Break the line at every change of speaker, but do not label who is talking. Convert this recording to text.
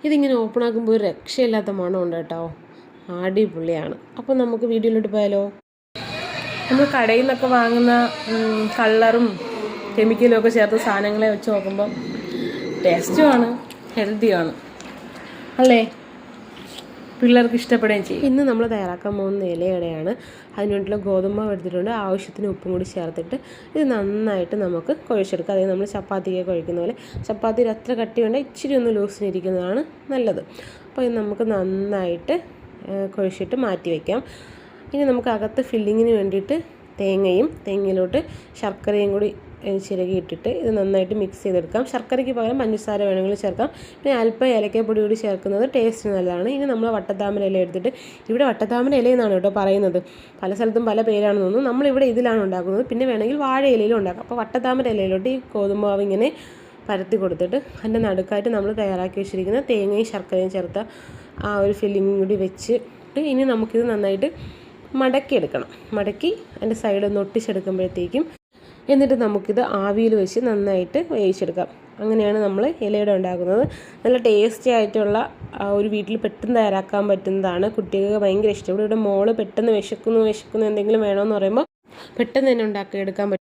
ഇതിങ്ങനെ ഓപ്പൺ ആക്കുമ്പോൾ ഒരു രക്ഷയില്ലാത്ത മണമുണ്ട് കേട്ടോ, അടിപൊളിയാണ്. അപ്പോൾ നമുക്ക് വീഡിയോയിലോട്ട് പോയാലോ. നമ്മൾ കടയിൽ നിന്നൊക്കെ വാങ്ങുന്ന കളറും കെമിക്കലും ഒക്കെ ചേർത്ത് സാധനങ്ങളെ വെച്ച് നോക്കുമ്പോൾ ടേസ്റ്റുമാണ്, ഹെൽത്തിയാണ് അല്ലേ, പിള്ളേർക്ക് ഇഷ്ടപ്പെടുകയും ചെയ്യും. ഇന്ന് നമ്മൾ തയ്യാറാക്കാൻ പോകുന്ന ഇലയടയാണ്. അതിനുവേണ്ടിയുള്ള ഗോതമ്പ് എടുത്തിട്ടുണ്ട്. ആവശ്യത്തിന് ഉപ്പും കൂടി ചേർത്തിട്ട് ഇത് നന്നായിട്ട് നമുക്ക് കുഴച്ചെടുക്കാം. അതായത് നമ്മൾ ചപ്പാത്തിക്ക് കുഴക്കുന്ന പോലെ. ചപ്പാത്തിയിൽ അത്ര കട്ടി വേണ്ട, ഇച്ചിരി ഒന്ന് ലൂസിനിരിക്കുന്നതാണ് നല്ലത്. അപ്പോൾ ഇത് നമുക്ക് നന്നായിട്ട് കുഴച്ചിട്ട് മാറ്റി വയ്ക്കാം. ഇനി നമുക്ക് അകത്ത് ഫില്ലിങ്ങിന് വേണ്ടിയിട്ട് തേങ്ങയിലോട്ട് ശർക്കരയും കൂടി ചിരകിയിട്ടിട്ട് ഇത് നന്നായിട്ട് മിക്സ് ചെയ്തെടുക്കാം. ശർക്കരയ്ക്ക് പകരം പഞ്ചസാര വേണമെങ്കിൽ ചേർക്കാം. പിന്നെ അല്പം ഏലക്കപ്പൊടി കൂടി ചേർക്കുന്നത് ടേസ്റ്റ് നല്ലതാണ്. ഇനി നമ്മൾ വട്ടത്താമര ഇല എടുത്തിട്ട്, ഇവിടെ വട്ടത്താമര ഇലയെന്നാണ് കേട്ടോ പറയുന്നത്, പല സ്ഥലത്തും പല പേരാണെന്ന് തോന്നുന്നു. നമ്മളിവിടെ ഇതിലാണ് ഉണ്ടാക്കുന്നത്. പിന്നെ വേണമെങ്കിൽ വാഴ ഇലയിലും ഉണ്ടാക്കാം. അപ്പോൾ വട്ടത്താമര ഇലയിലോട്ട് ഈ ഗോതമ്പ് മാവ് ഇങ്ങനെ പരത്തി കൊടുത്തിട്ട് അതിൻ്റെ നടുക്കായിട്ട് നമ്മൾ തയ്യാറാക്കി വെച്ചിരിക്കുന്ന തേങ്ങയും ശർക്കരയും ചേർത്ത ആ ഒരു ഫില്ലിങ്ങും കൂടി വെച്ചിട്ട് ഇനി നമുക്കിത് നന്നായിട്ട് മടക്കിയെടുക്കണം. മടക്കി അതിൻ്റെ സൈഡൊന്ന് ഒട്ടിച്ചെടുക്കുമ്പോഴത്തേക്കും എന്നിട്ട് നമുക്കിത് ആവിയിൽ വെച്ച് നന്നായിട്ട് വേവിച്ചെടുക്കാം. അങ്ങനെയാണ് നമ്മൾ ഇലയുടെ ഉണ്ടാക്കുന്നത്. നല്ല ടേസ്റ്റി ആയിട്ടുള്ള ഒരു വീട്ടിൽ പെട്ടെന്ന് തയ്യാറാക്കാൻ പറ്റുന്നതാണ്. കുട്ടികൾക്ക് ഭയങ്കര ഇഷ്ടം. ഇവിടെ മോള് പെട്ടെന്ന് വിശക്കുന്നു എന്തെങ്കിലും വേണമെന്ന് പറയുമ്പോൾ പെട്ടെന്ന് തന്നെ ഉണ്ടാക്കിയെടുക്കാൻ പറ്റും.